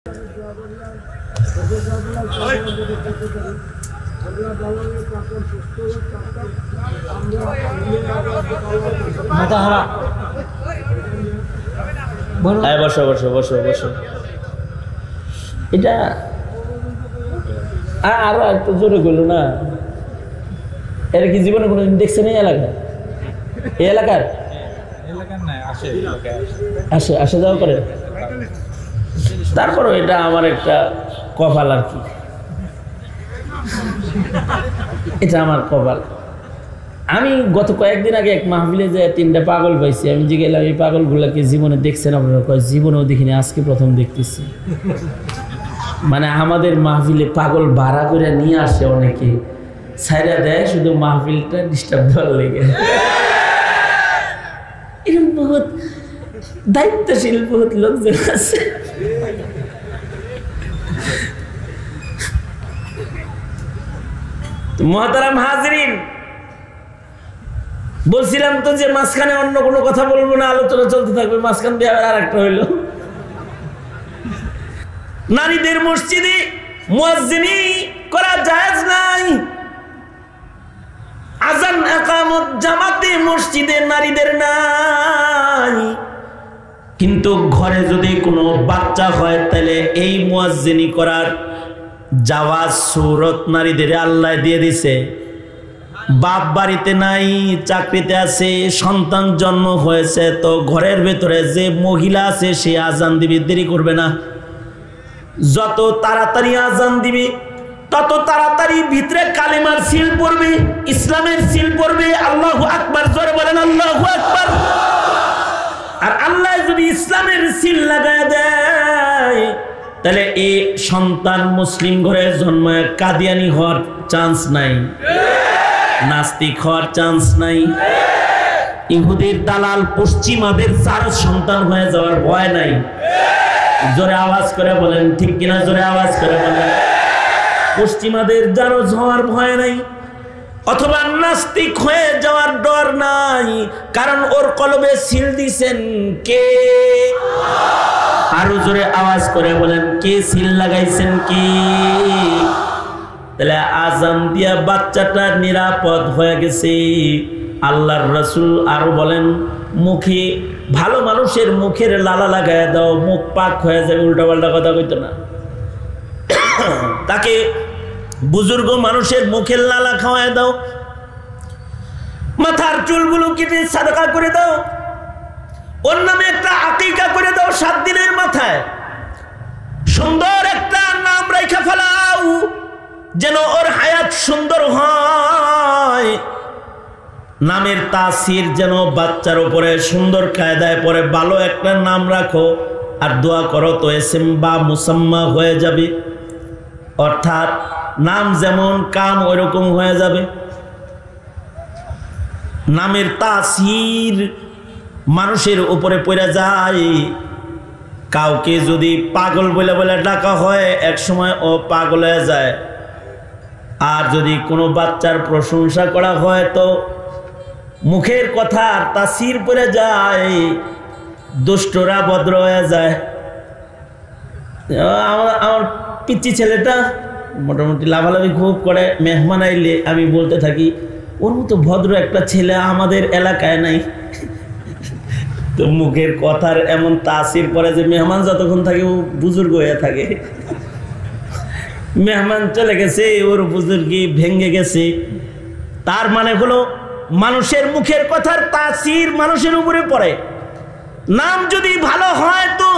বসো বসো বসো বসো। এটা আরো একটু জোরে করলো না। এর কি জীবনে কোনোদিন দেখছেন এই এলাকায়? এই এলাকার আসে আসে যাওয়া করে। তারপরও এটা আমার একটা কপাল আর কি, এটা আমার কপাল। আমি গত কয়েকদিন আগে এক মাহফিলে যে 3টা পাগল পাইছি। আমি যে গেলাম এই পাগলগুলাকে জীবনে দেখছেন আপনারা? কয় জীবনেও দেখিনি, আজকে প্রথম দেখতেছি। মানে আমাদের মাহফিলে পাগল ভাড়া করে নিয়ে আসে অনেকে, ছাইরা দেয় শুধু মাহফিলটা ডিস্টার্ব দেওয়ার লেগে। এরকম বহুত দায়িত্বশীল বহুত লোকজন আছে। মুহতারাম হাজরিন, বলছিলাম তো যে মাঝখানে অন্য কোনো কথা বলবো না, আলোচনা চলতে থাকবে। মাঝখান দিয়ে আর একটা হইল, নারীদের মসজিদে মুয়াজ্জিনি করা জায়েজ নাই। আযান ইকামত জামাতে মসজিদে নারীদের নাই, কিন্তু ঘরে যদি কোনো বাচ্চা হয় তাহলে এই মুয়াজ্জিনি করার জাওয়াজ সুরত নারীদের আল্লাহ দিয়ে দিছে। বাপ বাড়িতে নাই, চাকরিতে আছে, সন্তান জন্ম হয়েছে, তো ঘরের ভেতরে যে মহিলা আছে সে আজান দিবে, দেরি করবে না। যত তাড়াতাড়ি আজান দিবে তত তাড়াতাড়ি ভিতরে কালেমার সিল পড়বে, ইসলামের সিল পড়বে। আল্লাহু আকবার, জোরে বলেন আল্লাহু আকবার। আর আল্লাহ যদি ইসলামের সিল লাগায় দেয় তাহলে এই সন্তান মুসলিম ঘরে জন্মায় কাদিয়ানি হওয়ার চান্স নাই, নাস্তিক হওয়ার চান্স নাই, ইহুদির দালাল পশ্চিমাদের চার সন্তান হয়ে যাওয়ার ভয় নাই। জোরে আওয়াজ করে বলেন ঠিক কিনা? জোরে আওয়াজ করে বলেন। পশ্চিমাদের জারজ হওয়ার ভয় নাই, অথবা নাস্তিক হয়ে যাওয়ার ডর নাই, কারণ ওর কলবে সিল দিছেন কে? আরো জোরে আওয়াজ করে বলেন, কে সিল লাগাইছেন কে? তাহলে আজান দিয়া বাচ্চাটা নিরাপদ হয়ে গেছে। আল্লাহর রাসূল আরো বলেন, মুখে ভালো মানুষের মুখের লালা লাগায় দাও, মুখ পাক হয়ে যাবে। উল্টা পাল্টা কথা কইতো না। তাকে বুজুর্গ মানুষের মুখের লালা খাওয়ায় দাও, মাথার চুলগুলো কেটে সাদকা করে দাও, ওর নামে একটা আকিকা করে দাও 7 দিনের মাথায়। সুন্দর একটা নাম রাখা ফেলাও, যেন ওর হায়াত সুন্দর হয়। নামের তাসির যেন বাচ্চার উপরে সুন্দর কায়দায় পড়ে। ভালো একটা নাম রাখো আর দোয়া করো তো ইসম বা মুসাম্মা হয়ে যাবে, অর্থাৎ নাম যেমন কাম ওইরকম হয়ে যাবে। নামের তাসির মানুষের উপরে পড়ে যায়। কাউকে যদি পাগল বলে বলে ডাকা হয়, এক সময় ও পাগল হয়ে যায়। আর যদি কোনো বাচ্চার প্রশংসা করা হয় তো মুখের কথা তাসির পড়ে যায়, দুষ্টরা ভদ্র হয়ে যায়। আমার পিচ্চি ছেলেটা মোটামুটি লাভালাভি খুব করে, মেহমান আইলে আমি বলতে থাকি ওর মতো ভদ্র একটা ছেলে আমাদের এলাকায় নাই। তো মুখের কথার এমন তাসির পড়ে যে মেহমান যতক্ষণ থাকে ও বুজুর্গ হয়ে থাকে। মেহমান চলে গেছে, ওর বুজুর্গি ভেঙে গেছে। তার মানে হলো মানুষের মুখের কথার তাসির মানুষের উপরে পড়ে। নাম যদি ভালো হয় তো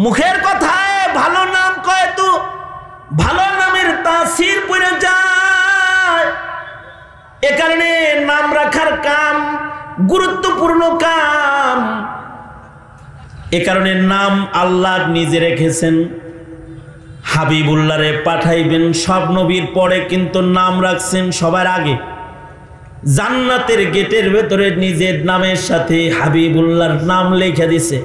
মুখের কথায় ভালো নাম কয় তো ভালো নামের তাসির পড়ে যায়। এ কারণে নাম রাখার কাম গুরুত্বপূর্ণ কাম। এ কারণে নাম আল্লাহ নিজে রেখেছেন। হাবিবুল্লাহরে পাঠাইবেন সব নবীর পরে, কিন্তু নাম রাখছেন সবার আগে। জান্নাতের গেটের ভেতরে নিজের নামের সাথে হাবিবুল্লাহর নাম লেখা দিছে।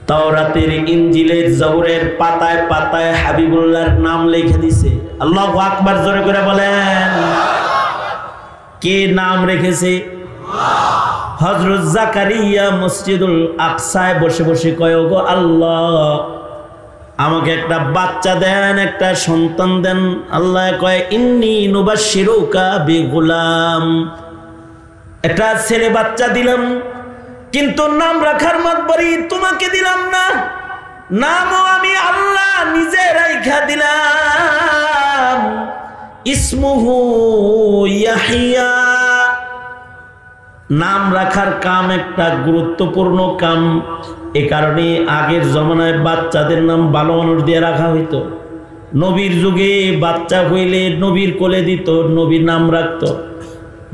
তাওরাতের, ইনজিলের, জবুরের পাতায় পাতায় হাবিবুল্লাহর নাম লেখা দিছে। আল্লাহু আকবার, জোরে করে বলেন। কে নাম রেখেছে? হযরত জাকারিয়া মসজিদুল আকসায় বসে বসে কয়, গো আল্লাহ আমাকে একটা বাচ্চা দেন, একটা সন্তান দেন। আল্লাহ কয় ইন্নী নুবাশশিরুকা বিগুলাম, একটা ছেলে বাচ্চা দিলাম, কিন্তু নাম রাখার মাতবরি তোমাকে দিলাম না, নামও আমি আল্লাহ নিজে রাইখা দিলাম, ইসমুহু ইয়াহিয়া। নাম রাখার কাম একটা গুরুত্বপূর্ণ কাম। এ কারণে আগের জমানায় বাচ্চাদের নাম ভালো মানুষ দিয়ে রাখা হইতো। নবীর যুগে বাচ্চা হইলে নবীর কোলে দিত, নবীর নাম রাখত,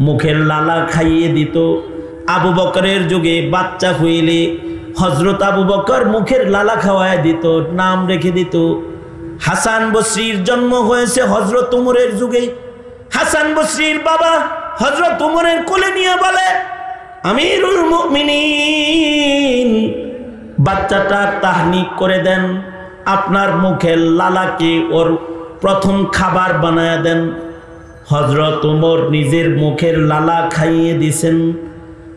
মুখের লালা খাইয়ে দিত। আবু বকরের যুগে বাচ্চা হইলে হযরত আবু বকর মুখের লালা খাওয়ায় দিত, নাম রেখে দিত। হাসান বসরির জন্ম হয়েছে হযরত উমরের যুগে। হাসান বসরির বাবা হযরত উমরের কোলে নিয়ে বলে আমিরুল মুমিনিন, বাচ্চাটা তাহনিক করে দেন, আপনার মুখের লালাকে ওর প্রথম খাবার বানায়া দেন। হযরত উমর নিজের মুখের লালা খাইয়ে দিছেন।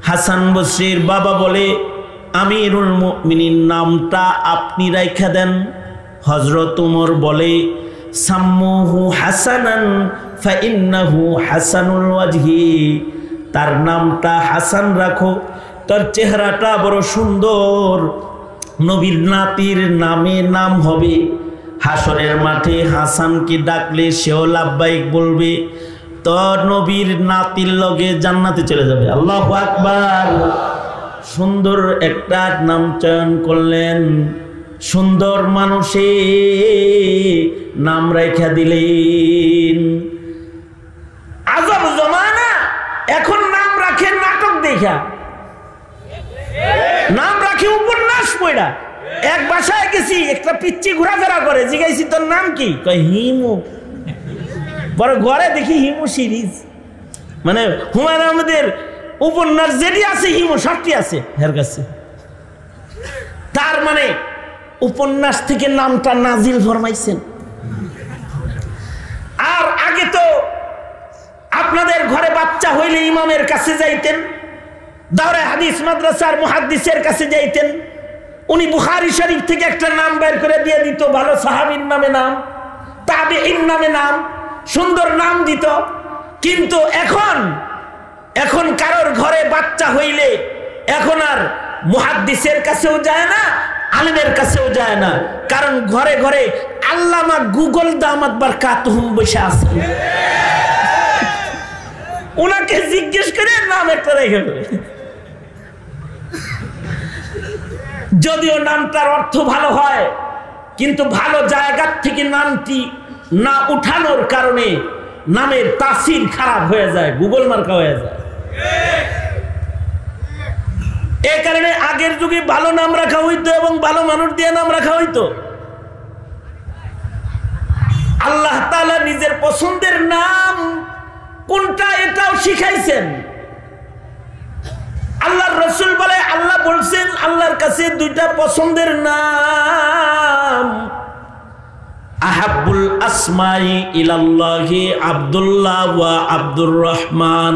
হাসান বসরির বাবা বলে আমিরুল মুমিনিন নামটা আপনি রাইখা দেন। হযরত উমর বলে সাম্মুহু হাসানান ফাইন্নাহু হাসানুল ওয়াজহি, তার নামটা হাসান রাখো, তার চেহারাটা বড় সুন্দর, নবীর নাতির নামে নাম হবে। হাসরের মাঠে হাসানকে ডাকলে সেও লাব্বাইক বলবে, তো নবীর নাতির লগে জান্নাতে চলে যাবে। আল্লাহু আকবার। সুন্দর একটা নাম চয়ন করলেন, সুন্দর মানুষে নাম রেখা দিলেন। আজব জমানা, এখন নাম রাখে নাটক দেখা, নাম রাখে উপন্যাস পড়া। এক বাসায় গেছি, একটা পিচ্চি ঘোরাফেরা করে, জিজ্ঞাসি তোর নাম কি? কয় হিমু। পরে ঘরে দেখি হিমু সিরিজ, মানে হুমায়ুন আহমেদের উপন্যাস যেটি আছে হিমু সবটি আছে এর কাছে। তার মানে উপন্যাস থেকে নামটা নাজিল ফরমাইছেন। আর আগে তো আপনাদের ঘরে বাচ্চা হইলে ইমামের কাছে যাইতেন, দাওরায়ে হাদিস মাদ্রাসার মুহাদ্দিসের কাছে যাইতেন, উনি বুখারী শরীফ থেকে একটা নাম বের করে দিয়ে দিত, ভালো সাহাবীর নামে নাম, তাবেঈন নামে নাম, সুন্দর নাম দিত। কিন্তু এখন কারোর ঘরে বাচ্চা হইলে এখন আর মুহাদ্দিসের কাছেও যায় না, আলেমের কাছেও যায় না, কারণ ঘরে ঘরে আল্লামা গুগল দামাত বারকাতুহুম বসে আছেন, ওনাকে জিজ্ঞেস করে নাম একটা রেখে দেবে। যদিও নামটার অর্থ ভালো হয়, কিন্তু ভালো জায়গার থেকে নামটি না উঠানোর কারণে নামের তাসির খারাপ হয়ে যায়, গুগল মার্কা হয়ে যায়। এই কারণে আগের যুগে ভালো নাম রাখা হইতো এবং ভালো মানুষ দিয়ে নাম রাখা হইতো। আল্লাহ তাআলা নিজের পছন্দের নাম কোনটা এটাও শিখাইছেন। আল্লাহর রাসূল বলে, আল্লাহ বলছেন আল্লাহর কাছে দুইটা পছন্দের নাম, আহাব্বুল আসমাই ইলাল্লাহি আব্দুল্লাহ ওয়া আব্দুর রহমান।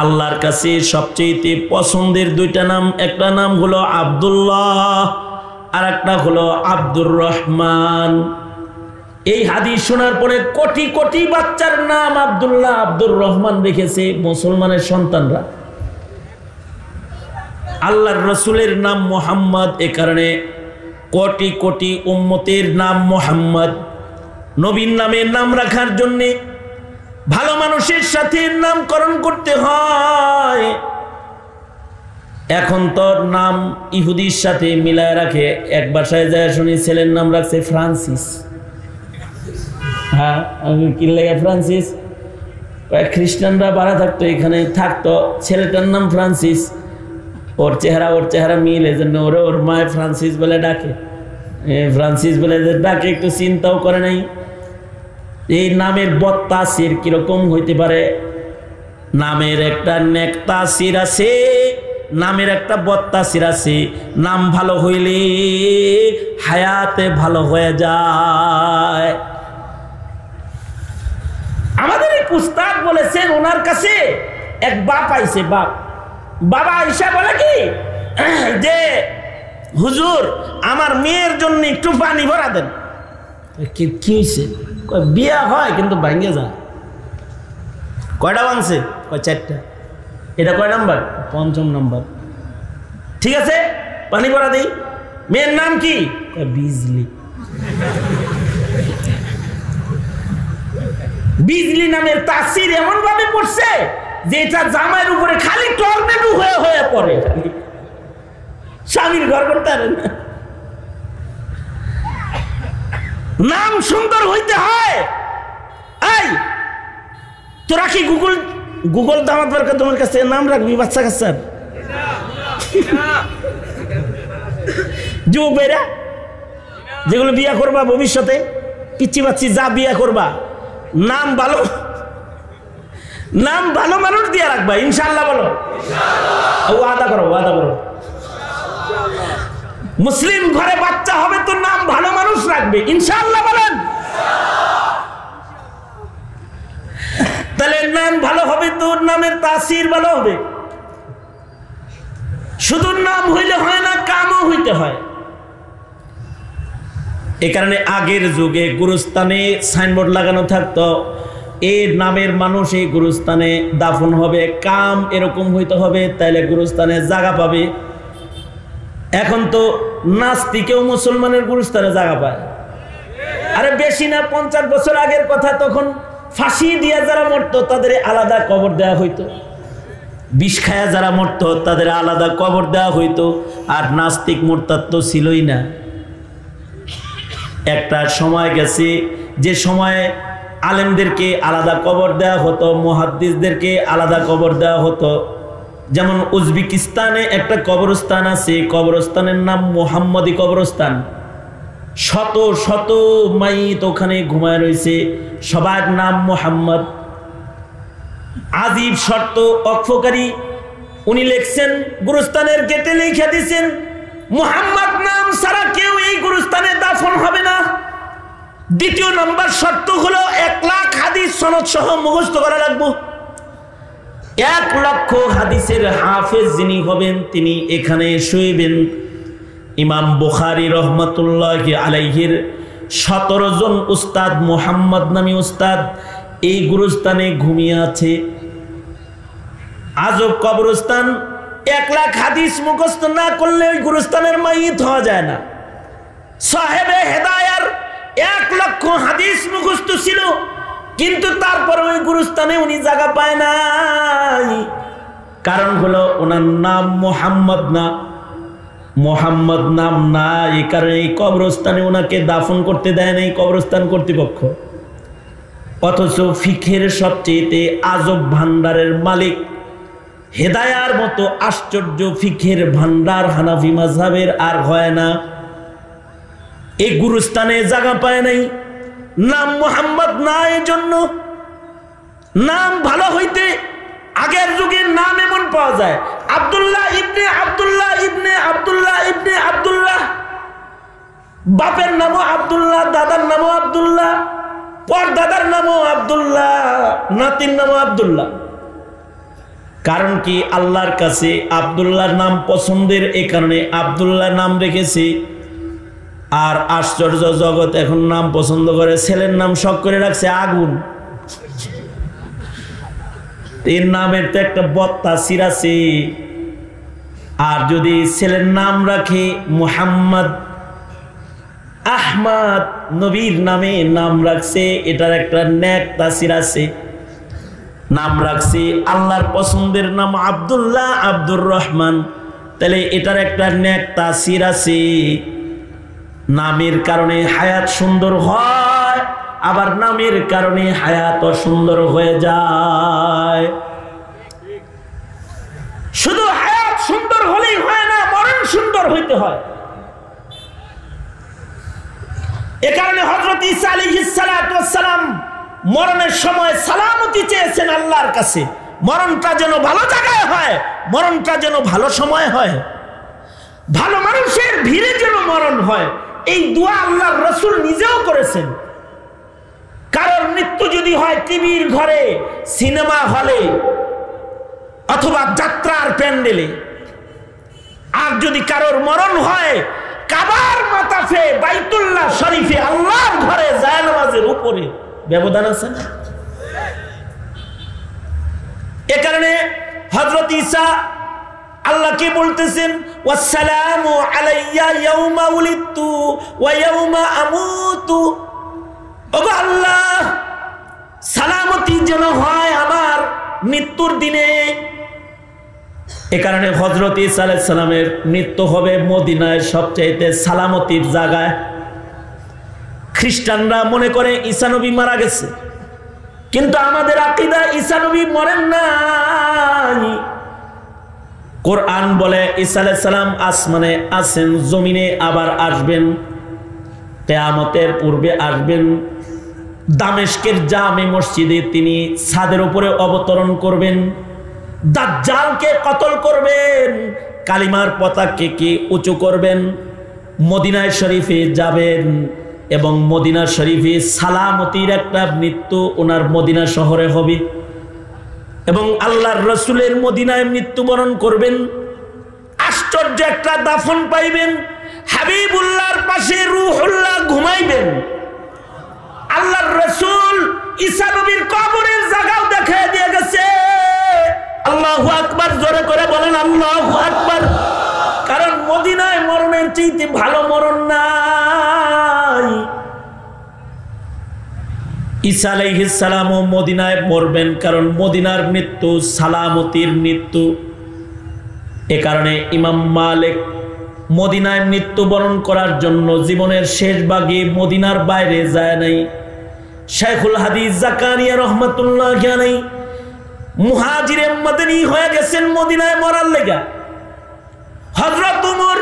আল্লাহর কাছে সবচেয়ে পছন্দের দুইটা নাম, একটা নাম হলো আব্দুল্লাহ আর একটা হলো আব্দুর রহমান। এই হাদিস শোনার পরে কোটি কোটি বাচ্চার নাম আব্দুল্লাহ আব্দুর রহমান রেখেছে মুসলমানের সন্তানরা। আল্লাহর রাসূলের নাম মুহাম্মদ, এ কারণে কোটি কোটি উম্মতের নাম মুহাম্মদ। নবীর নামে নাম রাখার জন্যে ভালো মানুষের সাথে নামকরণ করতে হয়। এখন তো নাম ইহুদির সাথে মিলায় রাখে। এক বাসায় যায় শুনি ছেলের নাম রাখছে ফ্রান্সিস। হ্যাঁ, কি লাগে ফ্রান্সিস? খ্রিস্টানরা বাড়া থাকতো, এখানে থাকতো, ছেলেটার নাম ফ্রান্সিস, ওর চেহারা মিল, এই জন্য ওর মায় ফ্রান্সিস বলে ডাকে। ফ্রান্সিস বলে ডাকে, একটু চিন্তাও করে নাই এই নামের বদতাসির কিরকম হইতে পারে। নামের একটা নেক তাসির আছে, নামের একটা বদতাসির আছে। নাম ভালো হইলে হায়াতে ভালো হয়ে যায়। আমাদের এক উস্তাদ বলেছেন, ওনার কাছে এক বাপ আইছে, বাবা আইসা বলে কি যে হুজুর আমার মেয়ের জন্য একটু পানি ভরা দেন। কি হয়েছে? বিয়া হয় কিন্তু ভাঙ্গে যায়। কয়টা ভাঙছে? 4টা। এটা কয় নাম্বার? 5ম নাম্বার। ঠিক আছে, পানি ভরা দিই। মেয়ের নাম কি? বিজলি। বিজলি নামের তাসির এমন ভাবে পড়ছে যে এটা জামাইয়ের উপরে খালি টর্নেডো হয়ে হয়ে পড়ে, স্বামীর ঘর করতে পারে না। নাম সুন্দর হইতে হয়। এই তোরা কি গুগল দামাত বারকা তোমার কাছে নাম রাখবি বাচ্চা কাচ্চার? যুবক ভাইরা যেগুলো বিয়া করবা ভবিষ্যতে, পিচ্ছি বাচ্চি যা বিয়া করবা, নাম ভালো মানুষ দিয়ে রাখবা ইনশাআল্লাহ। বলো ওয়াদা করো, ওয়াদা করো। মুসলিম ঘরে বাচ্চা হবে তো নাম ভালো মানুষ রাখবে ইনশাআল্লাহ। বলেন তাহলে নাম ভালো হবে তো নামের তাসির ভালো হবে। শুধু নাম হইলে হয় না, কামও হইতে হয়। এ কারণে আগের যুগে গুরুস্থানে সাইনবোর্ড লাগানো থাকতো, এর নামের মানুষ এই গুরুস্থানে দাফন হবে, কাম এরকম হইতে হবে, তাইলে গুরুস্থানে জায়গা পাবে। এখন তো নাস্তিকেও মুসলমানের গুরুস্থানে জায়গা পায়। আরে বেশি না, 50 বছর আগের কথা, তখন ফাঁসি দিয়া যারা মরতো তাদের আলাদা কবর দেওয়া হইতো, বিষ খায়া যারা মরতো তাদের আলাদা কবর দেওয়া হইতো। আর নাস্তিক মুরতাদ তো ছিলই না। একটা সময় গেছে যে সময়ে আলেমদেরকে আলাদা কবর দেওয়া হতো, মুহাদ্দিসদেরকে আলাদা কবর দেওয়া হতো। যেমন উজবেকিস্তানে একটা কবরস্থান আছে, কবরস্থানের নাম মুহাম্মদী কবরস্থান। শত শত মাইত ওখানে ঘুমায় রয়েছে, সবার নাম মুহাম্মদ। আজিব শর্ত অক্ষকারী উনি লিখছেন, গুরুস্থানের গেটে লিখে দিয়েছেন মুহাম্মদ নাম ছাড়া কেউ এই গুরুস্থানে দাফন হবে না। দ্বিতীয় নম্বর শর্ত হলো 1 লাখ হাদিস সনদ সহ মুখস্থ করা লাগবে। 1 লক্ষ হাদিসের হাফেজ যিনি হবেন তিনি এখানে শুইবেন। ইমাম বুখারী রহমাতুল্লাহি আলাইহির 17 জন উস্তাদ, মুহাম্মদ নামী উস্তাদ এই গুরুস্থানে ঘুমিয়ে আছে। আজব কবরস্থান। 1 লাখ হাদিস মুখস্থ না করলে ওই গুরুস্থানের মাইয়িত হওয়া যায় না। সাহেবে হেদায়ার 1 লক্ষ হাদিস মুখস্থ ছিল, কিন্তু তারপর ওই গুরুস্থানে উনি জায়গা পায় নাই। কারণ হলো ওনার নাম মুহাম্মদ না, মুহাম্মদ নাম না, এই কারণে এই কবরস্থানে ওনাকে দাফন করতে দেয় নাই কবরস্থান কর্তৃপক্ষ। অথচ ফিকহের সবচেয়ে আজব ভান্ডারের মালিক, হেদায়ার মতো আশ্চর্য ফিকহের ভান্ডার হানাফি মাযহাবের আর হয় না। এই গুরুস্থানে জায়গা পায় নাই, নাম মুহাম্মদ না। এই জন্য নাম ভালো হইতে আগের যুগের নাম এমন পাওয়া যায়, আব্দুল্লাহ ইবনে আব্দুল্লাহ ইবনে আব্দুল্লাহ ইবনে আব্দুল্লাহ। বাপের নামও আব্দুল্লাহ, দাদার নামও আব্দুল্লাহ, পর দাদার নামও আব্দুল্লাহ, নাতির নামও আব্দুল্লাহ। কারণ কি? আল্লাহর কাছে আব্দুল্লাহর নাম পছন্দের, এই কারণে আব্দুল্লাহ নাম রেখেছে। আর আশ্চর্য জগৎ এখন নাম পছন্দ করে, ছেলের নাম শখ করে রাখছে আগুন। এর নামের তো একটা বদতাসির আছে। আর যদি ছেলের নাম রাখে মুহাম্মদ, আহমদ, নবীর নামে নাম রাখছে, এটার একটা নেক তাসির আছে। নাম রাখছে আল্লাহর পছন্দের নাম আব্দুল্লাহ, আব্দুর রহমান, তাহলে এটার একটা নেক তাসির আছে। নামের কারণে হায়াত সুন্দর হয়, আবার নামের কারণে হায়াত সুন্দর হয়ে যায়। শুধু হায়াত সুন্দর হলেই হয় না, মরণ সুন্দর হইতে হয়। এ কারণে হযরত ঈসা আলাইহিস সালাতু ওয়াস সালাম মরণের সময় সালামতি চেয়েছেন আল্লাহর কাছে, মরণটা যেন ভালো জায়গায় হয়, মরণটা যেন ভালো সময় হয়, ভালো মানুষের ভিড়ে যেন মরণ হয়। এই দোয়া আল্লাহর রাসূল নিজেও করেছেন। কারণ মৃত্যু যদি হয় টিভির ঘরে, সিনেমা হলে, অথবা যাত্রার প্যান্ডেলে, আর যদি কারোর মরণ হয় কাবার মাতাফে বাইতুল্লাহ শরীফে আল্লাহর ঘরে জায়নামাজের উপরে, ব্যবধান আছে না? এ কারণে হযরত ঈসা আল্লাহকে বলতেছেন ওয়াসসালামু আলাইয়া ইয়াউমা উলিদতু ওয়া ইয়াউমা আমুতু। ওগো আল্লাহ, সালামতি যেন হয় আমার মৃত্যুর দিনে। এ কারণে হযরত ঈসা আলাইহিস সালামের মৃত্যু হবে মদিনায় সবচেয়ে সালামতির জায়গায়। খ্রিস্টানরা মনে করে ঈসা নবী মারা গেছে, কিন্তু আমাদের আকীদা ঈসা নবী মরেন নাই। কোরআন বলে ঈসা আলাইহিস সালাম আসমানে আছেন, জমিনে আবার আসবেন, কিয়ামতের পূর্বে আসবেন। দামেস্কের জামে মসজিদে তিনি ছাদের উপরে অবতরণ করবেন, দাজ্জালকে কতল করবেন, কালিমার পতাকাকে উঁচু করবেন, মদিনা শরীফে যাবেন এবং মদিনা শরীফে সালামতির একটা মৃত্যু ওনার মদিনা শহরে হবে এবং আল্লাহর রাসূলের মদিনায় মৃত্যুবরণ করবেন। আশ্চর্য একটা দাফন পাইবেন, হাবিবুল্লাহর পাশে রূহুল্লাহ ঘুমাইবেন। আল্লাহর রাসূল ঈসা নবীর কবরের জায়গাও দেখায় দিয়ে গেছে। আল্লাহু আকবার, জোরে করে বলেন আল্লাহু আকবার। কারণ মদিনায় মরণের চাইতে ভালো মরণ নাই। ঈসা আলাইহিস সালামও মদিনায় মরবেন, কারণ মদিনার মৃত্যু সালামতির মৃত্যু। এ কারণে ইমাম মালিক মদিনায় মৃত্যুবরণ করার জন্য জীবনের শেষ ভাগে মদিনার বাইরে যায় নাই। শাইখুল হাদিস জাকারিয়া রাহমাতুল্লাহি আলাইহি মুহাজিরে মদিনী হয়ে গেছেন মদিনায় মরার লেগা। হযরত ওমর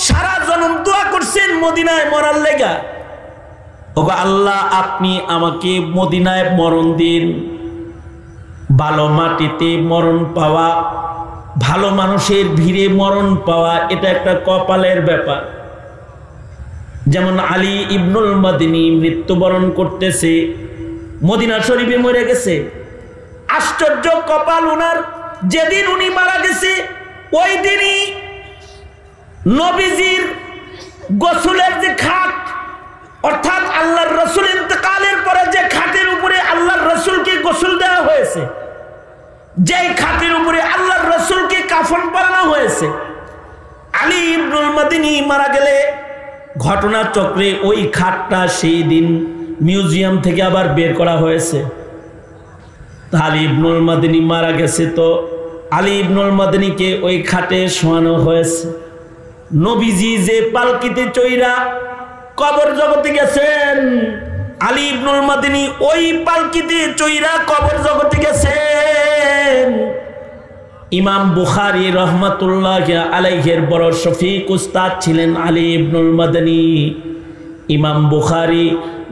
সারা জনম দোয়া করছেন মদিনায় মরার লেগা। ওগো আল্লাহ, আপনি আমাকে মদিনায় মরণ দিন। ভালো মাটিতে মরণ পাওয়া, ভালো মানুষের ভিড়ে মরণ পাওয়া, এটা একটা কপালের ব্যাপার। যেমন আলী ইবনুল মাদিনী মৃত্যুবরণ করতেছে, মদিনা শরীফে মরে গেছে। আশ্চর্য কপাল উনার, যেদিন উনি মারা গেছে ওই দিনই নবীজির গোসলের যে খাট, অর্থাৎ আল্লাহর রাসূল ইন্তেকালের পরে যে খাটের উপরে আল্লাহর রাসূলকে গোসল দেওয়া হয়েছে, যেই খাটের উপরে আল্লাহর রাসূলকে কাফন পরানো হয়েছে, আলী ইবনুল মাদিনী মারা গেলে ঘটনাচক্রে ওই খাটটা সেই দিন মিউজিয়াম থেকে আবার বের করা হয়েছে। আলী ইবনুল মাদিনী মারা গেছে, তো আলী ইবনুল মাদিনীকে ওই খাটে শোয়ানো হয়েছে। নবীজি যে পালকিতে চইরা কবর জগতে গেছেন, আলী ইবনুল মাদিনী ওই পালকিতে চইরা কবর জগতে গেছেন। ইমাম বুখারী রাহমাতুল্লাহি আলাইহির বড় শফিক উস্তাদ ছিলেন আলী ইবনুল মাদিনী। ইমাম বুখারী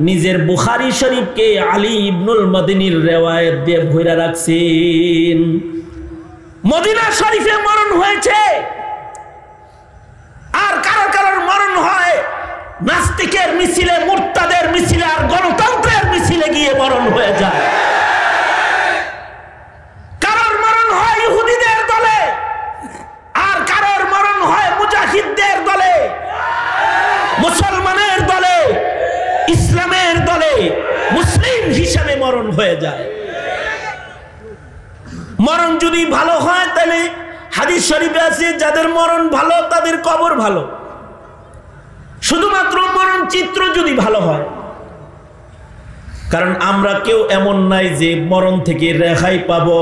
নিজের বুখারী শরীফকে আলী ইবনুল মাদিনীর রিওয়ায়াত দিয়ে ভরে রাখছেন। মদিনা শরীফে মরণ হয়েছে। আর কারোর মরণ হয় নাস্তিকের মিছিলে, মুরতাদের মিছিলে, আর গণতন্ত্রের মিছিলে গিয়ে মরণ হয়ে যায়। কারোর মরণ হয় ইহুদিদের দলে, আর কারোর মরণ হয় মুজাহিদদের দলে, মুসলমানের দলে, ইসলামের দলে মুসলিম হিসাবে মরণ হয়ে যায়। মরণ যদি ভালো হয় তাহলে হাদিস শরীফে আছে যাদের মরণ ভালো তাদের কবর ভালো। শুধুমাত্র মরণ চিত্র যদি ভালো হয়, কারণ আমরা কেউ এমন নাই যে মরণ থেকে রেহাই পাবো।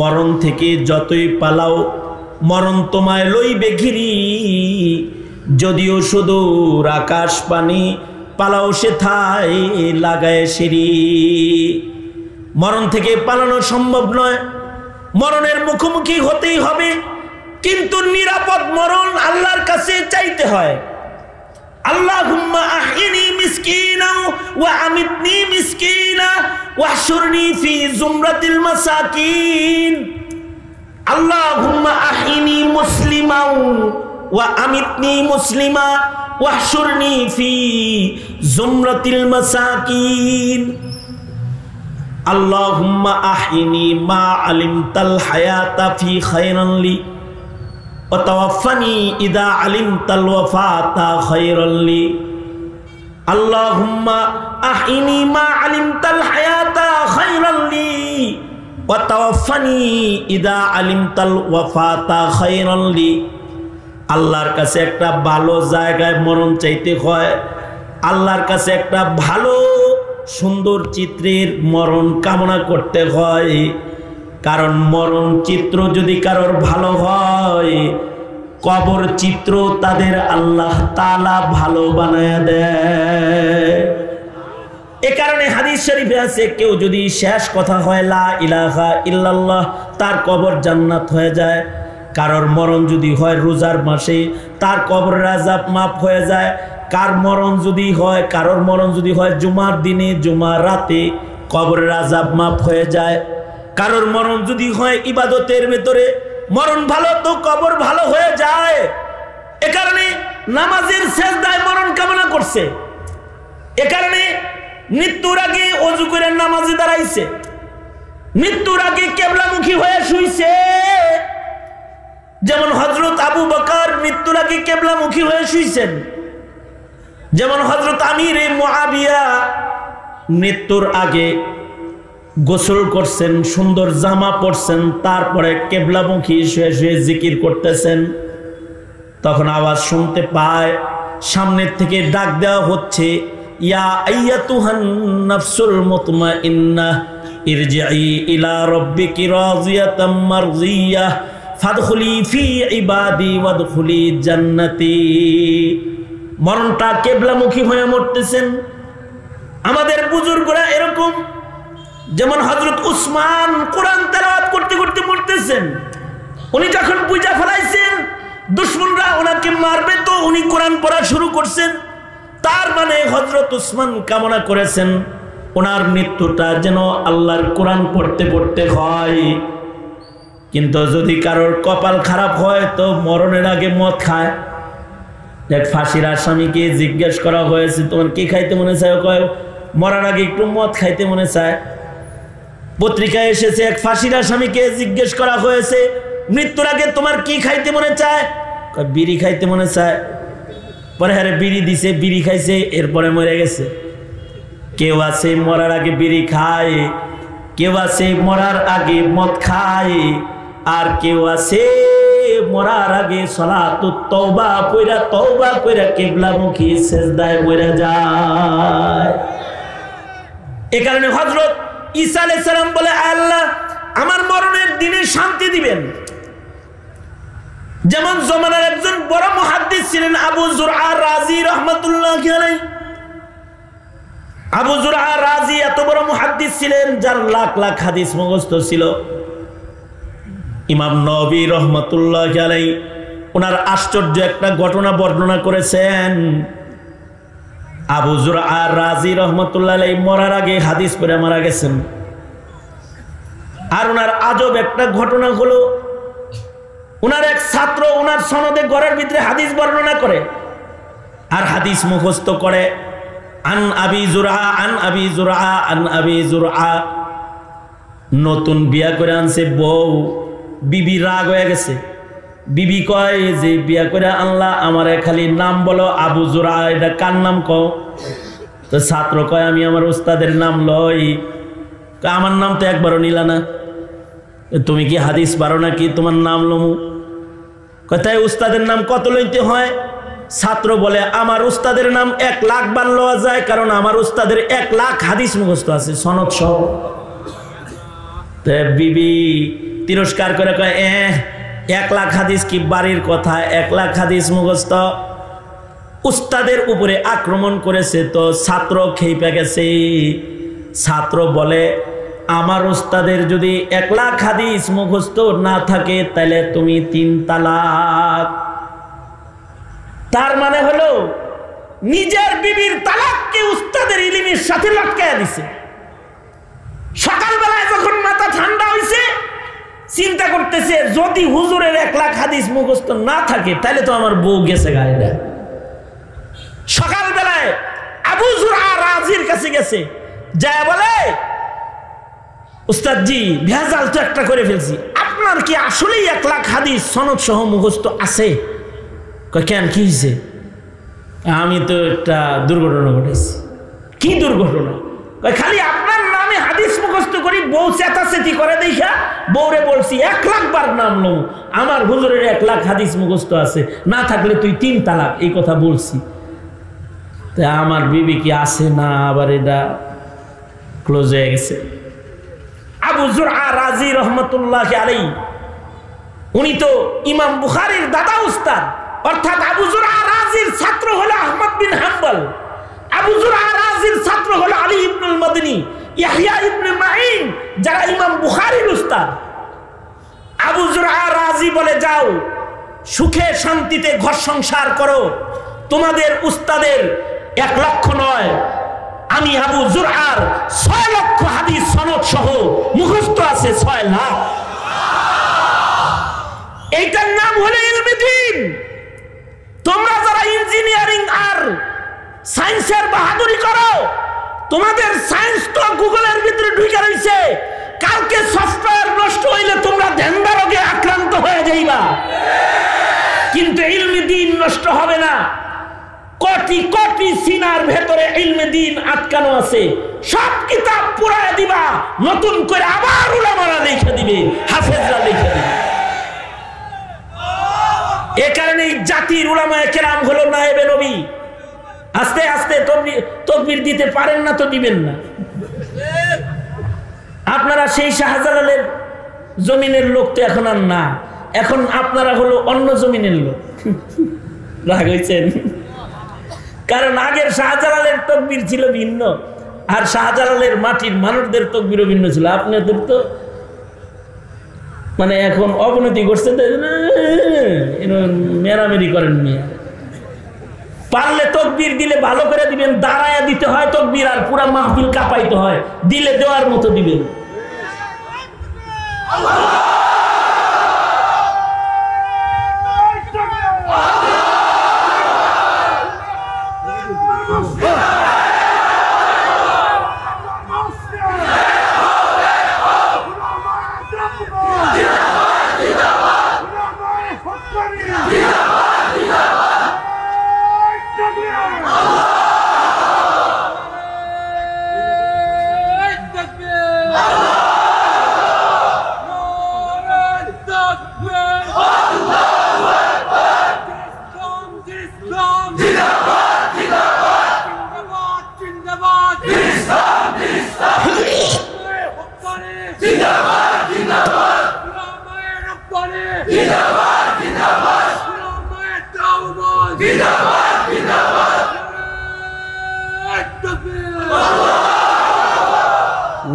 মরণ থেকে যতই পালাও মরণ তোমায় লইবে ঘিরি, যদিও সুদূর আকাশ পানি পালাও সে থাই লাগায় সিঁড়ি। মরণ থেকে পালানো সম্ভব নয়, মরণের মুখোমুখি হতেই হবে, কিন্তু নিরাপদ মরণ আল্লাহর কাছে চাইতে হয়। আল্লাহুম্মা আহিনি মিসকিনা ওয়া আমিতনি মিসকিনা ওয়াহশুরনি ফি জুমরাতিল মাসাকিন। আল্লাহুম্মা আহিনি মুসলিমা ওয়া আমিতনি মুসলিমা ওয়াহশুরনি ফি জুমরাতিল মাসাকিন। আল্লাহুম্মা আহিনি মা আলিমতাল হায়াতা ফি খায়রান লি ওয়া তাওয়াফানি ইদা আলিমতাল ওয়াফাতা খায়রাল লি আল্লাহুম্মা আহিনি মা আলিমতাল হায়াতা খায়রাল লি ওয়া তাওয়াফানি ইদা আলিমতাল ওয়াফাতা খায়রাল লি। আল্লাহর কাছে একটা ভালো জায়গায় মরণ চাইতে হয়, আল্লাহর কাছে একটা ভালো সুন্দর চিত্রের মরণ কামনা করতে হয়, কারণ মরণ চিত্র যদি কারোর ভালো হয় কবর চিত্র তাদের আল্লাহ তাআলা ভালো বানায়া দেয়। এ কারণে হাদিস শরীফে আছে কেউ যদি শেষ কথা হয় লা ইলাহা ইল্লাল্লাহ তার কবর জান্নাত হয়ে যায়। কারোর মরণ যদি হয় রোজার মাসে তার কবরের আযাব মাফ হয়ে যায়। কারোর মরণ যদি হয় জুমার দিনে জুমার রাতে কবরের আযাব মাফ হয়ে যায়। কারোর মরণ যদি হয় ইবাদতের ভেতরে মরণ ভালো তো কবর ভালো হয়ে যায়। এ কারণে নামাজের সেজদায় মরণ কামনা করছে, এ কারণে মৃত্যুর আগে ওযু করে নামাজে দাঁড়াইছে, মৃত্যুর আগে কিবলামুখী হয়ে শুইছে। যেমন হযরত আবু বকর মৃত্যুর আগে কিবলামুখী হয়ে শুইছেন, যেমন হযরত আমিরে মুআবিয়া মৃত্যুর আগে গোসল করছেন, সুন্দর জামা পরছেন, তারপরে কিবলামুখী শুয়ে শুয়ে জিকির করতেছেন। তখন আওয়াজ শুনতে পায় সামনের থেকে ডাক দেওয়া হচ্ছে, ইয়া আইয়াতুহান নাফসুল মুতমাইন্নাহ ইরজিই ইলা রাব্বিকি রাযিয়াতাম মারযিয়াহ ফাদখুলি ফি ইবাদি ওয়াদখুলি জান্নাতি। মরণটা কিবলামুখী হয়ে মরতেছেন। আমাদের বুজুর্গরা এরকম, যেমন হযরত উসমান কোরআন তেলাওয়াত করতে করতে মরতেছেন। উনি যখন পূজা ফেলাইছেন দুশমনরা ওনাকে মারবে তো উনি কোরআন পড়া শুরু করছেন। তার মানে হযরত উসমান কামনা করেছেন ওনার মৃত্যুটা যেন আল্লাহর কোরআন পড়তে পড়তে হয়। কিন্তু যদি কারোর কপাল খারাপ হয় তো মরণের আগে মদ খায়। এক ফাঁসির আসামিকে জিজ্ঞেস করা হয়েছে তোমার কি খাইতে মনে চায়, কয় মরার আগে একটু মদ খাইতে মনে চায়। পত্রিকায় এসেছে এক ফাঁসির আসামিকে জিজ্ঞেস করা হয়েছে মৃত্যুর আগে তোমার কি খাইতে মনে চায়, কয় বিড়ি খাইতে মনে চায়। পরে হ্যাঁ বিড়ি দিছে, বিড়ি খাইছে, এরপরে মরে গেছে। কেউ আছে মরার আগে বিড়ি খায়, কেউ আছে মরার আগে মদ খায়, আর কেউ আছে মরার আগে সালাতুত তওবা কইরা কিবলামুখী সিজদায় মরে যায়। এই কারণে হযরত ঈসা আলাইহিস সালাম বলে আল্লাহ আমার মরণের দিনে শান্তি দিবেন। যেমন জমানার একজন বড় মুহাদ্দিস ছিলেন আবু যুরআ রাজি রাহমাতুল্লাহি আলাইহি। আবু যুরআ রাজি এত বড় মুহাদ্দিস ছিলেন যার লাখ লাখ হাদিস মুখস্থ ছিল। ইমাম নববী রাহমাতুল্লাহি আলাইহি ওনার আশ্চর্য একটা ঘটনা বর্ণনা করেছেন। আবু যুরআ রাজি রাহমাতুল্লাহি আলাইহি মরার আগে হাদিস পড়ে মারা গেছেন। আর ওনার আজব একটা ঘটনা হলো ওনার এক ছাত্র ওনার সনদে ঘরের ভিতরে হাদিস বর্ণনা করে আর হাদিস মুখস্থ করে। আন আবি যুরআ আন আবি যুরআ আন আবি যুরআ। নতুন বিয়া করে আনছে বউ, বিবি রাগ হয়ে গেছে। বিবি কয় যে বিয়া করে আনলা আমারে খালি নাম বলো আবু যুরআ, এটা কার নাম কও? তো ছাত্র কয় আমি আমার উস্তাদের নাম লই। আমার নাম তো একবারও নিলা না, তুমি কি হাদিস পারো নাকি তোমার নাম লমু? কথায় উস্তাদের নাম কত লইতে হয়? ছাত্র বলে আমার উস্তাদের নাম 1 লাখ বার লওয়া যায়, কারণ আমার উস্তাদের 1 লাখ হাদিস মুখস্থ আছে সনদ সহ। বিবি তিরস্কার করে কয় 1 লাখ হাদিস কি বাড়ির কথা, 1 লাখ হাদিস মুখস্থ। উস্তাদের উপরে আক্রমণ করেছে তো ছাত্র খেপে গেছে। ছাত্র বলে আমার উস্তাদের যদি 1 লাখ হাদিস মুখস্থ না থাকে তাহলে তুমি 3 তালাক। তার মানে হলো নিজের বিবির তালাককে উস্তাদের ইলমের সাথে লটকায়া দিছে। সকালবেলায় যখন মাথা ঠান্ডা হইছে চিন্তা করতেছে যদি হুজুরের 1 লাখ হাদিস মুখস্থ না থাকে তাহলে তো আমার বউ গেছে গায়ে। সকালবেলায় আবু যুরআ রাজির কাছে গেছে, যায় বলে উস্তাদজি ভেজাল তো একটা করে ফেলছি, আপনার কি আসলেই 1 লাখ হাদিস সনদ সহ মুখস্থ আছে? কয় কেন, কি হয়েছে? আমি তো একটা দুর্ঘটনা ঘটেছি। কি দুর্ঘটনা? কয় খালি আপনার নামে হাদিস মুখস্থ করি, বউ চেতাচেতি করে দেখা বউরে বলছি 1 লাখ বার নাম লো, আমার হুজুরের 1 লাখ হাদিস মুখস্থ আছে, না থাকলে তুই 3 তালাক, এই কথা বলছি। তা আমার বিবি কি আছে না, আবার এটা ক্লোজ হয়ে গেছে। আবু যুরআ রাজি রহমতুল্লাহ আলাইহি, উনি তো ইমাম বুখারীর দাদা উস্তাদ, অর্থাৎ আবু যুরআ রাজির ছাত্র হলো আহমদ বিন হাম্বল, আবু যুরআ রাজির ছাত্র হলো আলী ইবনুল মাদনী, ইয়াহইয়া ইবনে মাঈন, যারা ইমাম বুখারীর উস্তাদ। আবু যুরআ রাজি বলে, যাও সুখে শান্তিতে ঘর সংসার করো, তোমাদের উস্তাদের 1 লক্ষ নয়, আমি আবু যুরআর 6 লক্ষ হাদিস সনদ সহ মুখস্থ আছে 6 লাখ। এইটার নাম হলো ইলমে দ্বীন। তোমরা যারা ইঞ্জিনিয়ারিং আর সায়েন্সের বাহাদুরি করো, তোমাদের সায়েন্স তো গুগলের ভিতরে ঢুকে রয়েছে, কালকে সফটওয়্যার নষ্ট হইলে তোমরা ধ্যানদা রোগে আক্রান্ত হয়ে যাইবা, কিন্তু ইলমে দ্বীন নষ্ট হবে না। কোটি কোটি সিনার ভেতরে ইলমে দ্বীন আটকানো আছে, সব কিতাব পুরায় দিবা, নতুন করে আবার উলামারা লিখে দিবে, হাফেজরা লিখে দিবে। এ কারণে জাতির উলামায়ে কেরাম হলো নায়েবে নবী। আস্তে আস্তে তাকবীর দিতে পারেন না তো দিবেন না। আপনারা সেই শাহজালালের জমিনের লোক তো এখন আর না, এখন আপনারা হলো অন্য জমিনের লোক। রাগ হইছেন? কারণ আগের শাহজালালের তাকবীর ছিল ভিন্ন, আর শাহজালালের মাটির মানুষদের তাকবীরও ভিন্ন ছিল। আপনাদের তো মানে এখন অবনতি করছে, মেরামেরি করেন মিয়া। পারলে তাকবীর দিলে ভালো করে দিবেন, দাঁড়ায়া দিতে হয় তাকবীর, আর পুরা মাহফিল কাঁপাইতে হয়, দিলে দেওয়ার মতো দিবেন।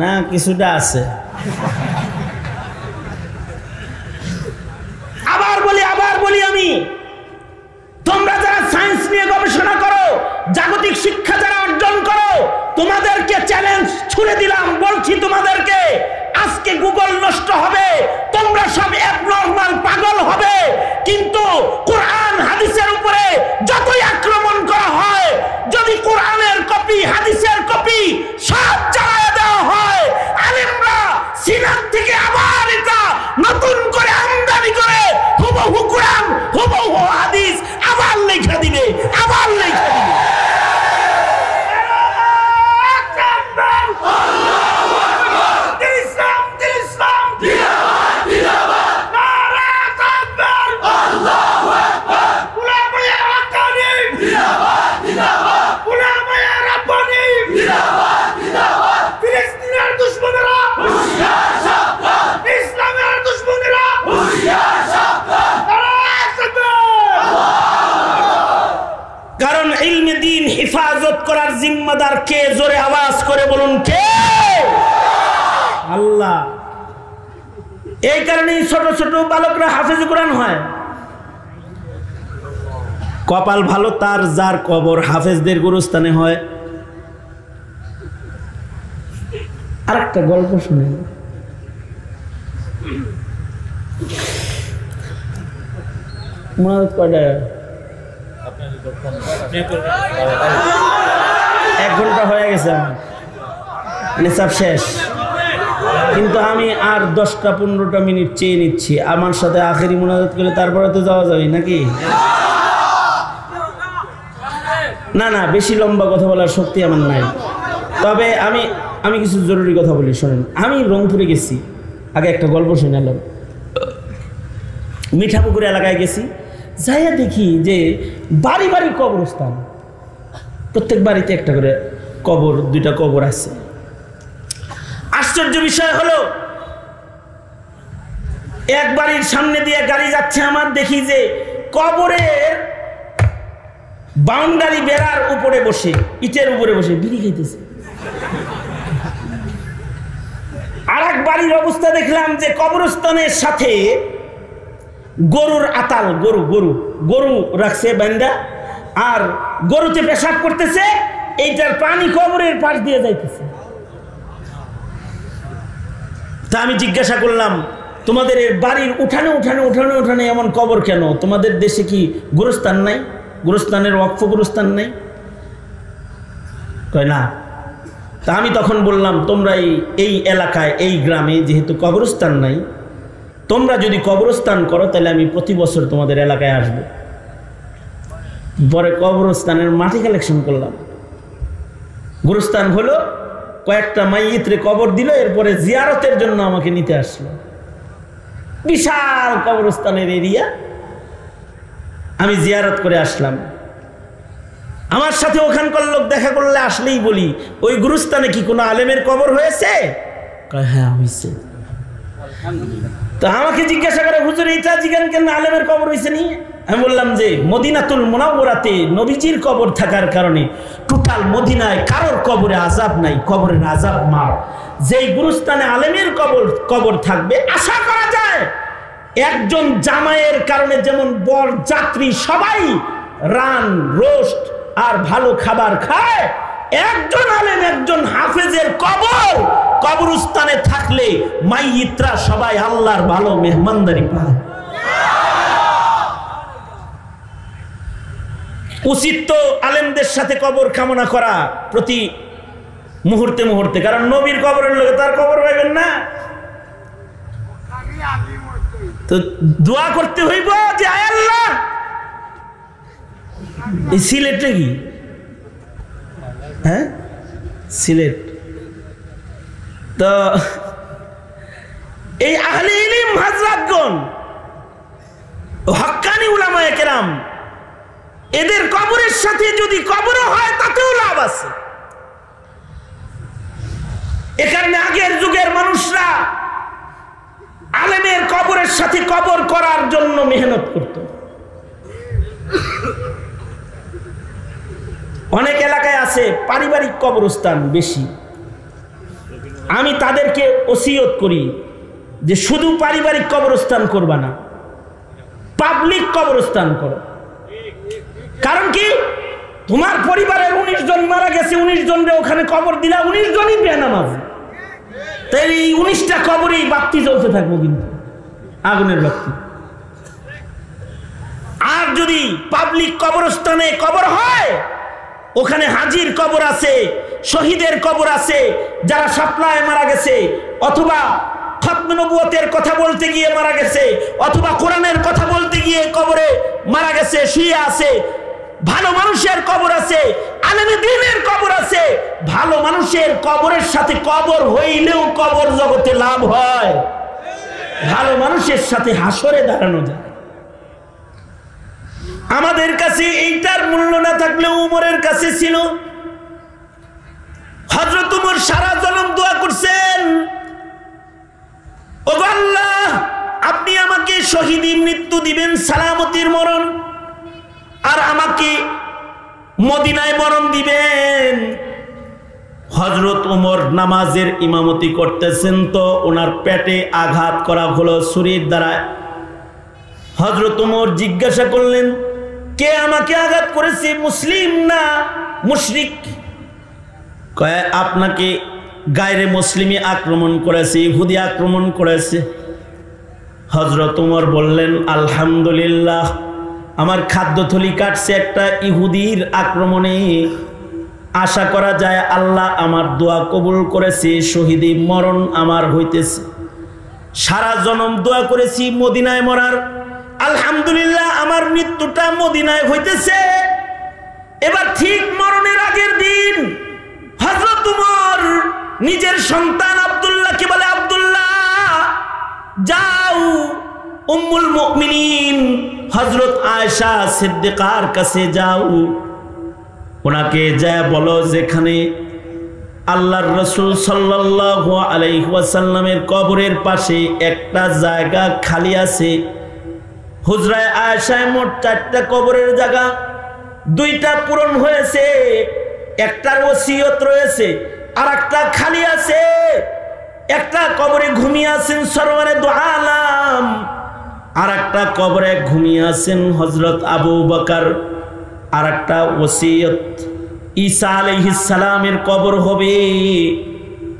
না কিছুটা আছে। আবার বলি আমি, তোমরা যারা সায়েন্স নিয়ে গবেষণা করো, জাগতিক শিক্ষা যারা অর্জন করো, তোমাদেরকে চ্যালেঞ্জ ছুড়ে দিলাম, বলছি তোমাদেরকে আজকে গুগল নষ্ট হবে, তোমরা সব অ্যাবনরমাল পাগল হবে, কিন্তু কোরআন হাদিসের উপরে যতই আক্রমণ করা হয়, যদি কোরআনের কপি হাদিসের কপি সব জ্বালায় দেওয়া হয়, আলেমরা সিনাত থেকে আবার এটা নতুন করে আমদানি করে হুবহু কোরআন হুবহু হাদিস আবার লেখা দিবে, আবার লেখা দিবে। কারণ ইলমে দ্বীন হিফাজত করার জিম্মাদার কে? জোরে আওয়াজ করে বলুন কে? আল্লাহ। এই কারণেই ছোট ছোট বালকরা হাফেজ কোরআন হয়। কপাল ভালো তার যার কবর হাফেজদের গুরুস্থানে হয়। আরেকটা গল্প শুনে, কয়টা 1 ঘন্টা হয়ে গেছে, আমার নিসাব শেষ। কিন্তু আমি আর 10-15টা মিনিট চেয়ে নিচ্ছি, আমার সাথে আখেরি মুনাজাত করে তারপরে তো যাওয়া যাবে নাকি? না না, বেশি লম্বা কথা বলার শক্তি আমার নাই। তবে আমি কিছু জরুরি কথা বলি, শোনেন। আমি রংপুরে গেছি, আগে একটা গল্প শুনালাম। মিঠাপুকুর এলাকায় গেছি, যাইয়া দেখি যে বাড়ি বাড়ি কবরস্থান, প্রত্যেক বাড়িতে একটা করে কবর, 2টা কবর আছে। আশ্চর্য বিষয় হলো, এক বাড়ির সামনে দিয়ে গাড়ি যাচ্ছে আমার, দেখি যে কবরের বাউন্ডারি বেড়ার উপরে বসে, ইটের উপরে বসে বিড়ি খাইতেছে। আর এক বাড়ির অবস্থা দেখলাম যে কবরস্থানের সাথে গরুর আতাল, গরু রাখছে বান্দা, আর গরুতে পেশাব করতেছে, এইটার পানি কবরের পাশ দিয়ে যাইতেছে। তা আমি জিজ্ঞাসা করলাম, তোমাদের বাড়ির উঠানে এমন কবর কেন? তোমাদের দেশে কি গোরস্থান নাই? গোরস্থানের ওয়াকফ গোরস্থান নাই? কয় না। তা আমি তখন বললাম, তোমরা এই এলাকায়, এই গ্রামে যেহেতু কবরস্থান নাই, তোমরা যদি কবরস্থান করো তাহলে আমি প্রতি বছর তোমাদের এলাকায় আসব। পরে কবরস্থানের মাটি কালেকশন করলাম, গোরস্থান হলো, কয়েকটা মাইয়িতরে কবর দিল, এরপরে জিয়ারতের জন্য আমাকে নিতে আসলো। বিশাল কবরস্থানের এরিয়া, আমি জিয়ারত করে আসলাম। আমার সাথে ওখানকার লোক দেখা করলে আসলেই বলি, ওই গুরুস্থানে কি কোনো আলেমের কবর হয়েছে? হ্যাঁ হয়েছে। তো আমাকে জিজ্ঞাসা করে, হুজুর এইটা জিজ্ঞান কেন আলেমের কবর হয়েছে নি? আমি বললাম যে মদিনাতুল মুনাওয়ারাতে নবীজির কবর থাকার কারণে টোটাল মদিনায় কারোর কবরে আযাব নাই, কবরের আযাব মাফ। যেই গুরুস্থানে আলেমের কবর থাকবে, আশা করা যায় একজন জামাইয়ের কারণে যেমন বর যাত্রী সবাই রান, রোস্ট আর ভালো খাবার খায়, একজন আলেম, একজন হাফেজের কবরস্থানে থাকলে মাইয়িতরা সবাই আল্লাহর ভালো মেহমানদারি পায়। উচিত তো আলেমদের সাথে কবর কামনা করা প্রতি মুহূর্তে, কারণ নবীর কবরের লোকে তার কবর পাইবেন না। তো দোয়া করতে হইব যে আয় আল্লাহ, এই সিলেটে কি, হ্যাঁ সিলেট, তো এই আহলে ইলম হযরতগণ, হক্কানি উলামায়ে কেরাম, এদের কবরের সাথে যদি কবর হয় তাতেও লাভ আছে। এখানে আগের যুগের মানুষরা আলেমের কবরের সাথে কবর করার জন্য মেহনত করত। অনেক এলাকায় আছে পারিবারিক কবরস্থান বেশি। আমি তাদেরকে ওসিয়ত করি যে শুধু পারিবারিক কবরস্থান করবা না, পাবলিক কবরস্থান করো। কারণ কি, তোমার পরিবারের 19 জন মারা গেছে, 19 জনরে ওখানে কবর দিলা, 19 জনই বেনামাজি, তাই এই 19টা কবরেই বাতি জ্বলতে থাকবো, কিন্তু আগুনের বাতি। আর যদি পাবলিক কবরস্থানে কবর হয়, ওখানে হাজির কবর আছে, শহীদের কবর আছে, যারা সাপ্লায় মারা গেছে, অথবা খতমে নবুয়তের কথা বলতে গিয়ে মারা গেছে, অথবা কোরআনের কথা বলতে গিয়ে কবরে মারা গেছে, শুয়ে আছে। ভালো মানুষের কবর আছে, আলেমে দ্বীনের কবর আছে। ভালো মানুষের কবরের সাথে কবর হইলেও কবর জগতে লাভ হয়, ভালো মানুষের সাথে হাসরে দাঁড়ানো যায়। আমাদের কাছে এইটার মূল্য না থাকলেও উমরের কাছে ছিল। হযরত উমর সারা জনম দোয়া করছেন, ও আল্লাহ, আপনি আমাকে শহীদি মৃত্যু দিবেন, সালামতির মরণ, আর আমাকে মদিনায় মরণ দিবেন। হযরত উমর নামাজের ইমামতি করতেছেন, তো ওনার পেটে আঘাত করা হলো ছুরির দ্বারা। হযরত উমর জিজ্ঞাসা করলেন, কে আমাকে আঘাত করেছে, মুসলিম না মুশরিক? কয়, আপনাকে গায়রে মুসলিমে আক্রমণ করেছে, ইহুদি আক্রমণ করেছে। হযরত উমর বললেন, আলহামদুলিল্লাহ, আমার খাদ্যথলি কাটছে একটা ইহুদির আক্রমণে। আশা করা যায় আল্লাহ আমার দোয়া কবুল করেছে, শহীদি মরণ আমার হইতেছে। সারা জনম দোয়া করেছি মদিনায় মরার, আলহামদুলিল্লাহ আমার মৃত্যুটা মদিনায় হইতেছে। এবার ঠিক মরণের আগের দিন হযরত উমর নিজের সন্তান আব্দুল্লাহকে বলে, আব্দুল্লাহ যাও উম্মুল মুমিনিন হযরত আয়েশা সিদ্দিকার কাছে যাও, ওনাকে যা বলো যেখানে আল্লাহর রাসূল সাল্লাল্লাহু আলাইহি ওয়াসাল্লামের কবরের পাশে একটা জায়গা খালি আছে। হুজরায়ে আয়েশায় মোট 4টা কবরের জায়গা, 2টা পূরণ হয়েছে, একটার ওসিয়ত রয়েছে, আর একটা খালি আছে। একটা কবরে ঘুমিয়ে আছেন সরওয়ারে দু আলাম, আর একটা কবরে ঘুমিয়ে আছেন হযরত আবু বকর। আর একটা ওসিয়ত ঈসা আলাইহিস সালামের কবর হবে,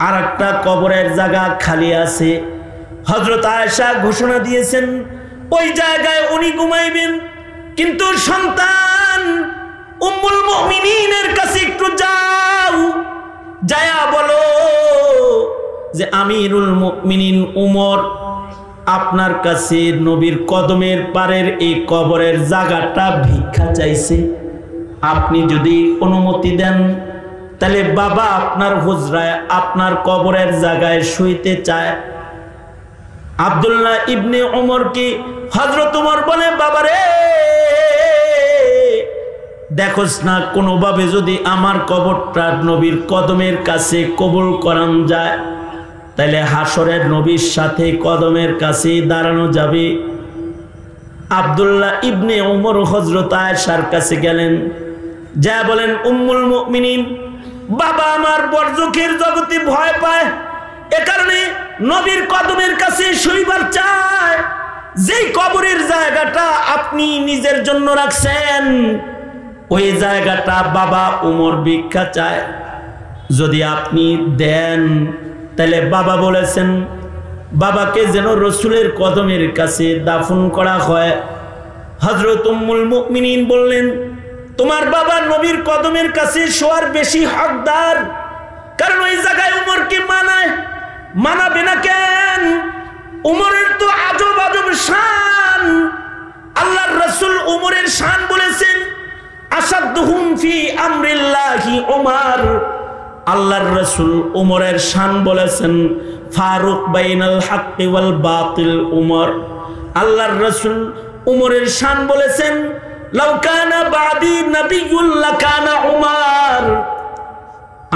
আর একটা কবরের জায়গা খালি আছে। হযরত আয়েশা ঘোষণা দিয়েছেন ওই জায়গায় উনি ঘুমাইবেন, কিন্তু সন্তান উম্মুল মুমিনিনের কাছে একটু যাও, যায়া বলো যে আমিরুল মুমিনিন উমর আপনার কাছে নবীর কদমের পারের এই কবরের জায়গাটা ভিক্ষা চাইছে, আপনি যদি অনুমতি দেন তাহলে বাবা আপনার হুজরায় আপনার কবরের জায়গায় শুইতে চায়। আব্দুল্লাহ ইবনে উমরকে হযরত উমর বলে, বাবারে দেখোস না কোনোভাবে যদি আমার কবরটা নবীর কদমের কাছে কবুল করান যায় তাহলে হাসরের নবীর সাথে কদমের কাছে দাঁড়ানো যাবে। আব্দুল্লাহ ইবনে উমর হযরত আয়েশার কাছে গেলেন, যা বলেন উম্মুল মুমিনিন বাবা আমার বরজখের জগতে ভয় পায়, এ কারণে নবীর কদমের কাছে শুইবার চায়। যেই কবরের জায়গাটা আপনি নিজের জন্য রাখছেন ওই জায়গাটা বাবা উমর ভিক্ষা চায়, যদি আপনি দেন তাহলে বাবা বলেছেন বাবাকে যেন রসুলের কদমের কাছে দাফন করা হয়। হযরত উম্মুল মুমিনিন বললেন, তোমার বাবা নবীর কদমের কাছে শোয়ার বেশি হকদার, কারণ ওই জায়গায় উমরকে মানাবে না কেন? উমরের তো আজব আজব শান। আল্লাহর রাসূল উমরের শান বলেছেন আসাদুহুম ফি আমরিল্লাহি উমর। আল্লাহর রাসূল উমরের শান বলেছেন ফারুক বাইনাল হাক্কি ওয়াল বাতিল উমর। আল্লাহর রাসূল উমরের শান বলেছেন লাউ কানা বাদি নবিয়্যুল লাকানা উমর।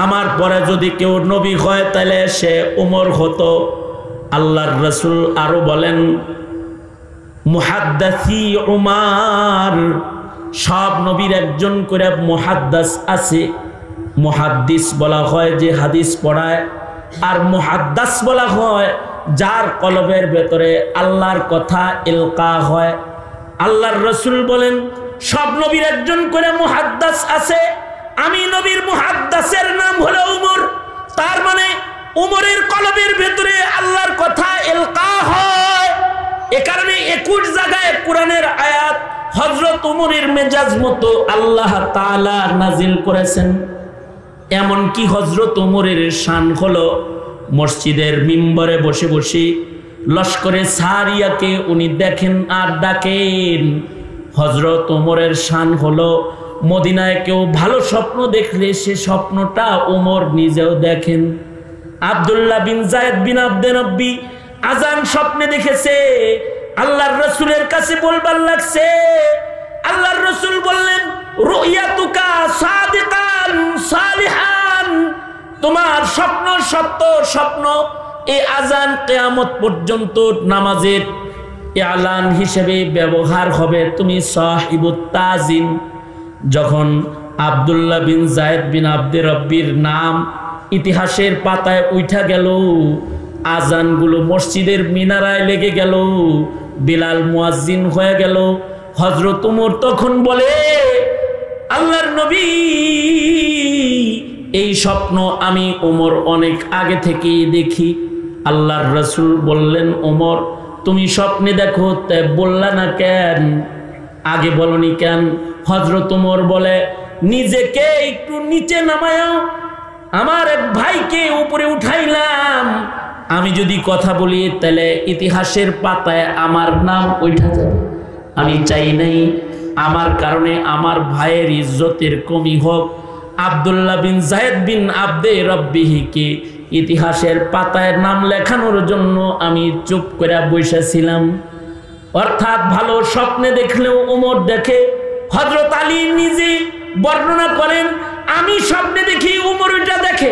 আমার পরে যদি কেউ নবী হয় তাহলে সে উমর হতো। আল্লাহর রাসূল আরো বলেন মুহাদ্দিসি উমর। সব নবীর একজন করে মুহাদ্দিস আছে। মুহাদ্দিস বলা হয় যে হাদিস পড়ায়, আর মুহাদ্দিস বলা হয় যার কলবের ভেতরে আল্লাহর কথা ইলকা হয়। আল্লাহর রাসূল বলেন সব নবীর একজন করে মুহাদ্দিস আছে, আমি নবীর মুহাদ্দিসের নাম হলো উমর। তার মানে উমরের কলবের ভেতরে আল্লাহর কথা ইলকা হয়। এ কারণে 21 জায়গায় কোরআনের আয়াত হযরত উমরের মেজাজ মতো আল্লাহ তাআলা নাজিল করেছেন। এমন কি হযরত উমরের শান হলো মসজিদের মিম্বরে বসে বসে লস্করে সারিয়াকে উনি দেখেন আর ডাকেন। হযরত উমরের শান হলো মদিনায় কেউ ভালো স্বপ্ন দেখলে সে স্বপ্নটা উমর নিজেও দেখেন। আব্দুল্লাহ বিন যায়েদ বিন আব্দে রব্বি আজান স্বপ্নে দেখেছে, আল্লাহর রাসূলের কাছে বলবার লাগছে। আল্লাহর রাসূল বললেন রুয়াতুকা সাদিকান সালিহান, তোমার স্বপ্ন সত্য স্বপ্ন। এই আজান কিয়ামত পর্যন্ত নামাজের এলান হিসেবে ব্যবহার হবে। তুমি সাহিবুত তাজিন। যখন আব্দুল্লাহ বিন যায়েদ বিন আব্দে রব্বির নাম ইতিহাসের পাতায় উঠা গেল, আজানগুলো মসজিদের মিনারায় লেগে গেল, বিলাল মুয়াজ্জিন হয়ে গেল। হযরত উমর তখন বলে আল্লাহর নবী এই স্বপ্ন আমি উমর অনেক আগে থেকেই দেখি। আল্লাহর রাসূল বললেন উমর তুমি স্বপ্নে দেখো তাই বললা না কেন, আগে বলনি কেন? হযরত উমর বলে নিজেকে একটু নিচে নামায়া আমার এক ভাইকে উপরে উঠাইলাম। আমি যদি কথা বলি তাহলে ইতিহাসের পাতায় আমার নাম উঠা যাবে। আমি চাই নাই আমার কারণে আমার ভাইয়ের ইজ্জতের কমি হোক। আব্দুল্লাহ বিন যায়েদ বিন আব্দে রব্বিহিকে ইতিহাসের পাতায় নাম লেখানোর জন্য আমি চুপ করে বসেছিলাম। অর্থাৎ ভালো স্বপ্নে দেখলেও ওমর দেখে। হযরত আলী নিজে বর্ণনা করেন, আমি স্বপ্নে দেখি ওমর ওইটা দেখে।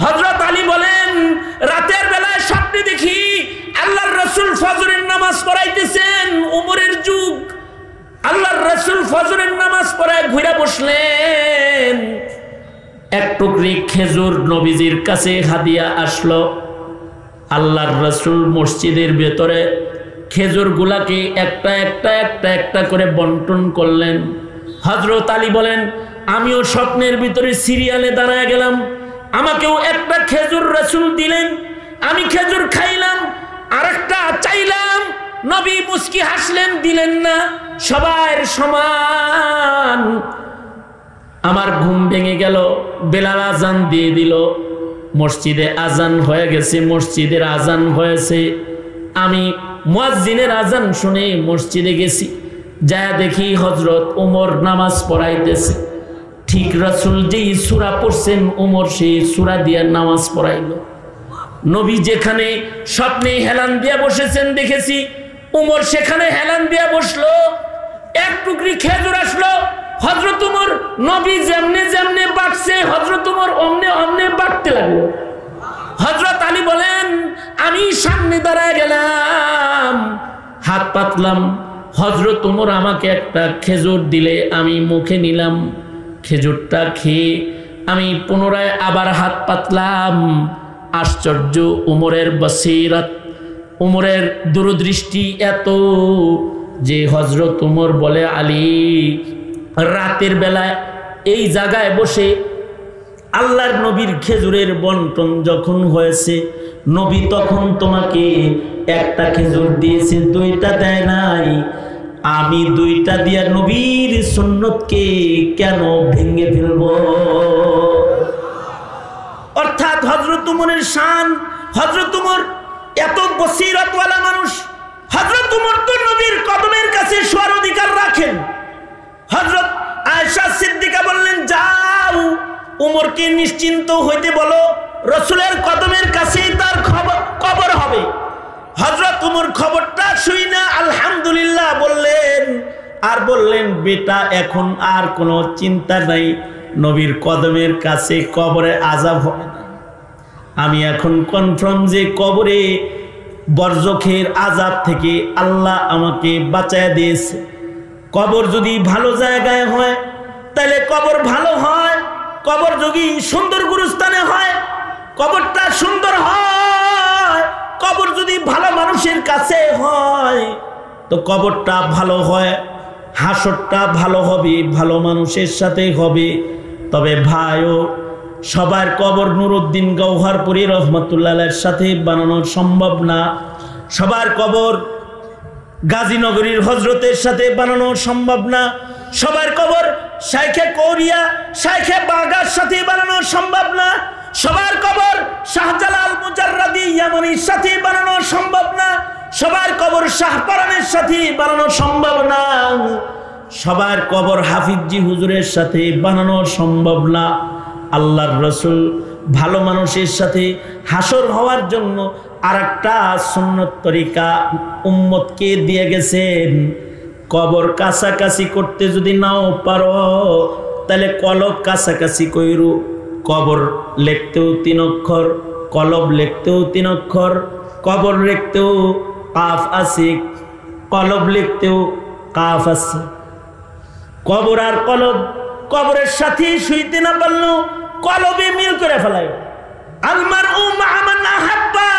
হযরত আলী বলেন, রাতের বেলায় স্বপ্নে দেখি আল্লাহর রাসূল ফজরের নামাজ পড়াইতেছেন, ওমরের যুগ। আল্লাহর রাসূল ফজরের নামাজ পড়ায় ঘুরে বসলেন। এক টুকরি খেজুর নবীজির কাছে হাদিয়া আসলো। আল্লাহর রাসূল মসজিদের ভেতরে খেজুরগুলাকে একটা একটা একটা একটা করে বন্টন করলেন। হযরত আলী বলেন, আমিও স্বপ্নের ভিতরে সিরিয়ালে দাঁড়ায় গেলাম, আমাকেও একটা খেজুর রাসূল দিলেন, আমি খেজুর খাইলাম, আরেকটা চাইলাম, নবী মুস্কি হাসলেন, দিলেন না, সবার সমান। আমার ঘুম ভেঙে গেল, বেলাল আজান দিয়ে দিল, মসজিদে আজান হয়ে গেছে, মসজিদের আজান হয়েছে। আমি মুয়াজ্জিনের আজান শুনে মসজিদে গেছি, যা দেখি হযরত ওমর নামাজ পড়াইতেছে। ঠিক রাসূল যেই সূরা পড়ছেন ওমর সেই সূরা দিয়ে নামাজ পড়াইলো। নবী যেখানে স্বপ্নে হেলান দিয়ে বসেছেন দেখেছি, ওমর সেখানে হেলান দিয়ে বসলো। এক টুকরি খেজুর আসলো, হযরত ওমর নবী যেমনে যেমনে বাড়ছে হযরত ওমর অমনে অমনে বাড়তে লাগলো। হযরত আলী বলেন, আমি সামনে দাঁড়ায় গেলাম, হাত পাতলাম, হযরত ওমর আমাকে একটা খেজুর দিলে আমি মুখে নিলাম। খেজুরটা খেয়ে আমি পুনরায় আবার হাত পাতলাম। আশ্চর্য, ওমরের বসিরত, ওমরের দূরদৃষ্টি এত যে হযরত ওমর বলে, আলী রাতের বেলায় এই জায়গায় বসে আল্লাহর নবীর খেজুরের বন্টন যখন হয়েছে, নবী তখন তোমাকে একটা খেজুর দিয়েছে, দুইটা দেয় নাই। আমি দুইটা দিয়া নবীর সুন্নতকে কেন ভেঙে ফেলবো? অর্থাৎ হযরত ওমরের শান, হযরত ওমর এত বসিরতওয়ালা মানুষ। হযরত ওমর তো নবীর কদমের কাছে শোয়ার অধিকার রাখেন। হযরত আয়েশা সিদ্দিকা বললেন, যাও ওমরকে নিশ্চিন্ত হইতে বলো, রাসূলের কদমের কাছেই তার কবর হবে। হযরত ওমর খবরটা শুই না আলহামদুলিল্লাহ বললেন, আর বললেন, বেটা এখন আর কোনো চিন্তা নাই, নবীর কদমের কাছে কবরে আযাব হবে না। আমি এখন কনফার্ম যে কবরে বরজখের আযাব থেকে আল্লাহ আমাকে বাঁচায় দিয়েছে। কবর যদি ভালো জায়গায় হয় তাহলে কবর ভালো হয়, কবর যদি সুন্দর গুরুস্থানে হয় কবরটা সুন্দর হয়, কবর যদি ভালো মানুষের কাছে হয় তো কবরটা ভালো হয়, হাসরটা ভালো হবে, ভালো মানুষের সাথে হবে। তবে ভাইও, সবার কবর নুরউদ্দিন গওহরপুরী রহমতুল্লাহের সাথে বানানো সম্ভব না, সবার কবর গাজীনগরীর হজরতের সাথে বানানো সম্ভব না, সবার কবর শাইখে কোরিয়া শাইখে বাগার সাথে বানানো সম্ভব না, সবার কবর শাহজালাল মুজাররাদি ইয়ামানির সাথে বানানো সম্ভব না, সবার কবর শাহপরানের সাথে বানানো সম্ভব না, সবার কবর হাফিজি হুজুরের সাথে বানানো সম্ভব না। আল্লাহর রাসূল ভালো মানুষের সাথে হাসর হওয়ার জন্য আরেকটা সুন্নত তরিকা উম্মতকে দিয়ে গেছেন। কবর কাছাকাছি করতে যদি নাও পারো তাহলে কলব কাছাকাছি কইরু। কবর লিখতেও 3 অক্ষর, কলব লিখতেও 3 অক্ষর, কবর লিখতেও কাফ আছে, কলব লিখতেও কাফ আছে। কবর আর কলব, কবরের সাথে শুইতে না পারলো কলবে মিল করে ফেলায়। আলমারউ মা মান আহাব্বা,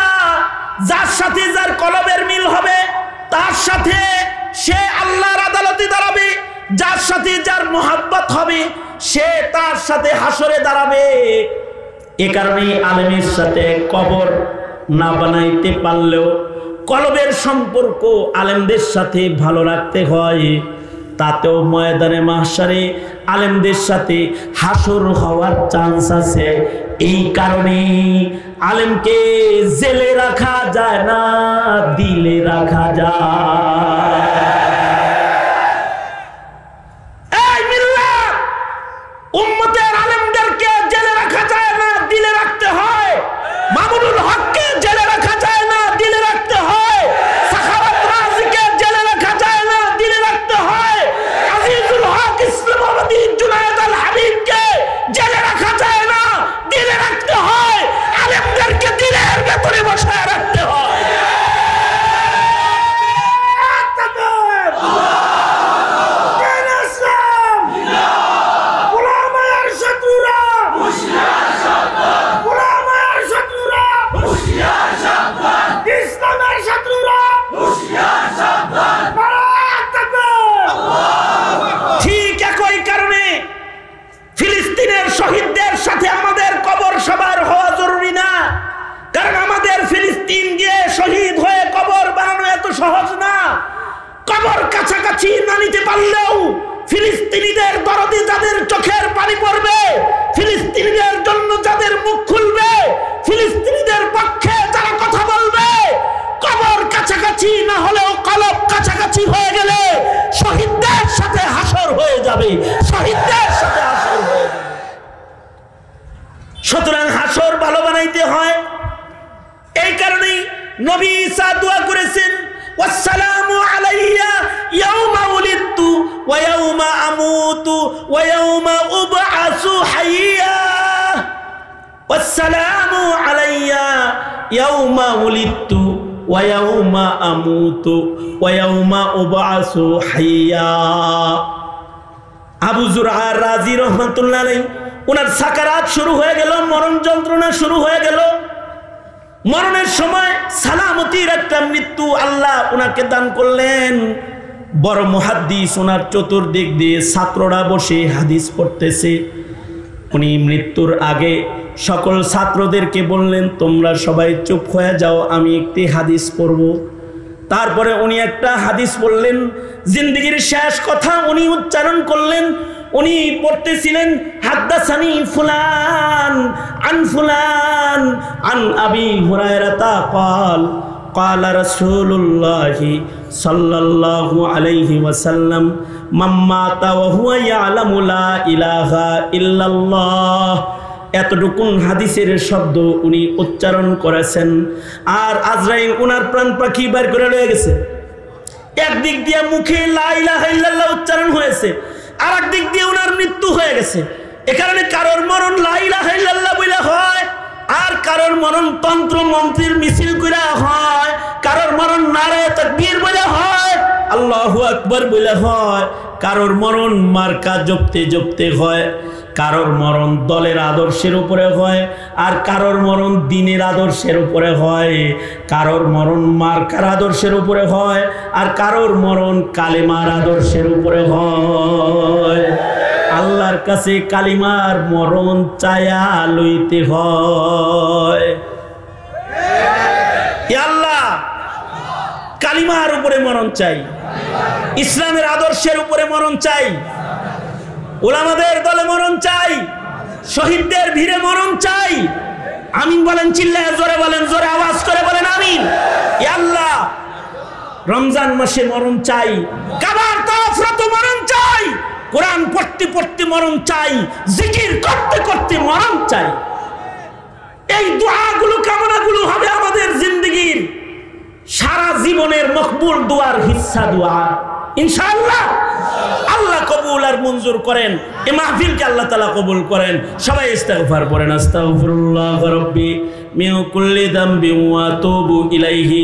যার সাথে যার কলবের মিল হবে তার সাথে সে আল্লাহর আদালতে দাঁড়াবে, যার সাথে যার মোহাব্বত হবে সে তার সাথে হাসরে দাঁড়াবে। এ কারণেই আলেমের সাথে কবর না বানাইতে পারলেও কলবের সম্পর্ক আলেমদের সাথে ভালো রাখতে হয়। তাতেও ময়দানে মাহশারে আলেমদের সাথে হাসর হওয়ার চান্স আছে। এই কারণে আলেমকে জেলে রাখা যায় না, দিলে রাখা যায়। এই মিল্লাত উম্মতের আলেমদেরকে জেলে রাখা যায় না, দিলে রাখতে হয়। মামুনুল হককে জেলে রাখা যায় না, দিলে রাখতে হয়। সাখাওয়াত রাজিকে জেলে রাখা যায় না, দিলে রাখতে হয়। আজিজুল হক ইসলামাবাদী জুনায়েদ আল হাবিবকে জেলে রাখা যায় না, দিলে রাখতে হয়। আলেমদেরকে দিলের ভেতরে বসায় রাখতে হয়। ঠিক একই কারণে ফিলিস্তিনের শহীদদের সাথে আমাদের কবর সবার হওয়া জরুরি না। কারণ আমাদের ফিলিস্তিন গিয়ে শহীদ হয়ে কবর বানানো এত সহজ না। কবর কাছাকাছি না নিতে পারলেও ফিলিস্তিনিদের দরদে যাদের চোখের পানি পড়বে, ফিলিস্তিনিদের জন্য যাদের মুখ খুলবে, ফিলিস্তিনিদের পক্ষে যারা কথা বলবে, কবর কাছাকাছি না হলেও কলব কাছাকাছি হয়ে গেলে শহীদদের সাথে হাসর হয়ে যাবে, শহীদদের সাথে হাসর হয়ে যাবে। সুতরাং হাসর ভালো বানাইতে হয়। এই কারণেই নবী ঈসা দোয়া করেছেন, ওয়াসসালামু আলাইয়া ইয়াউমা উলিদতু ওয়া ইয়াউমা আমুতু ওয়া ইয়াউমা উবআসু হাইয়া। ওয়াসসালামু আলাইয়া ইয়াউমা উলিদতু ওয়া ইয়াউমা আমুতু ওয়া ইয়াউমা উবআসু হাইয়া। আবু যুরআ রাজি রাহমাতুল্লাহ আলাইহি ওনার সাকারাত শুরু হয়ে গেল, মরণ যন্ত্রণা শুরু হয়ে গেল। মরণের সময় সালামতির একটা মৃত্যু আল্লাহ ওনাকে দান করলেন। বড় মুহাদ্দিস, ওনার চতুর্দিক দিয়ে ছাত্ররা বসে হাদিস পড়তেছে। উনি মৃত্যুর আগে সকল ছাত্রদেরকে বললেন, তোমরা সবাই চুপ হয়ে যাও, আমি একটি হাদিস পড়ব। তারপরে উনি একটা হাদিস পড়লেন, জিন্দেগির শেষ কথা উনি উচ্চারণ করলেন। উনি পড়তেছিলেন, হাদ্দাসানি ফুলান আন ফুলান আন আবি হুরায়রাতা ক্বাল ক্বালা রাসূলুল্লাহি সাল্লাল্লাহু আলাইহি ওয়াসাল্লাম মান মাতা ওয়া হুয়া ইয়ালামু লা ইলাহা ইল্লাল্লাহ। এতটুকুন হাদিসের শব্দ উনি উচ্চারণ করেছেন। আর আজরাইল ওনার প্রাণ পাখি বের করে লয়ে গেছে। একদিক দিয়ে মুখে লা ইলাহা ইল্লাল্লাহ উচ্চারণ হয়েছে, আর একদিক দিয়ে ওনার মৃত্যু হয়ে গেছে। এ কারণে কারোর মরণ লা ইলাহা ইল্লাল্লাহ বলে হয়, আর কারোর মরণ তন্ত্র মন্ত্রের মিছিল করে হয়, কারোর মরণ নারে তাকবীর বলে হয়, আল্লাহু আকবার বলে হয়, কারোর মরণ মার্কা জপতে জপতে হয়, কারোর মরণ দলের আদর্শের উপরে হয়, আর কারোর মরণ দ্বীনের আদর্শের উপরে হয়, কারোর মরণ মার্কার আদর্শের উপরে হয়, আর কারোর মরণ কালেমার আদর্শের উপরে হয়। আল্লাহর কাছে কালিমার মরণ চায়া লইতে হয়। আল্লাহ কালিমার উপরে মরণ চাই, ইসলামের আদর্শের উপরে মরণ চাই, উলামাদের দলে মরণ চাই, শহীদদের ভিড়ে মরণ চাই। আমিন বলেন, চিল্লায় জোরে বলেন, জোরে আওয়াজ করে বলেন আমিন। ইয়া আল্লাহ, রমজান মাসে মরণ চাই, কাবার তাওয়াফরত মরণ চাই, কোরআন পড়তে পড়তে মরণ চাই, জিকির করতে করতে মরণ চাই। এই দোয়াগুলো, কামনাগুলো হবে আমাদের জিন্দেগির সারা জীবনের মকবুল দোয়ার হিস্সা দোয়া ইনশাআল্লাহ। আল্লাহ কবুল আর মঞ্জুর করেন, এই মাহফিলকে আল্লাহ তাআলা কবুল করেন। সবাই ইস্তিগফার পড়েন, আস্তাগফিরুল্লাহ রাব্বি মিন কুল্লি যামবিন ওয়া আতুবু ইলাইহি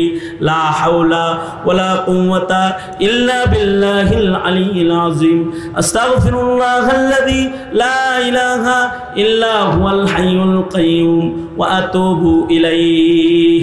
লা হাওলা ওয়ালা কুওয়াতা ইল্লা বিল্লাহিল আলিয়্যিল আযীম। আস্তাগফিরুল্লাহাল্লাযী লা ইলাহা ইল্লা হুয়াল হাইয়ুল কাইয়্যুম ওয়া আতুবু ইলাইহি।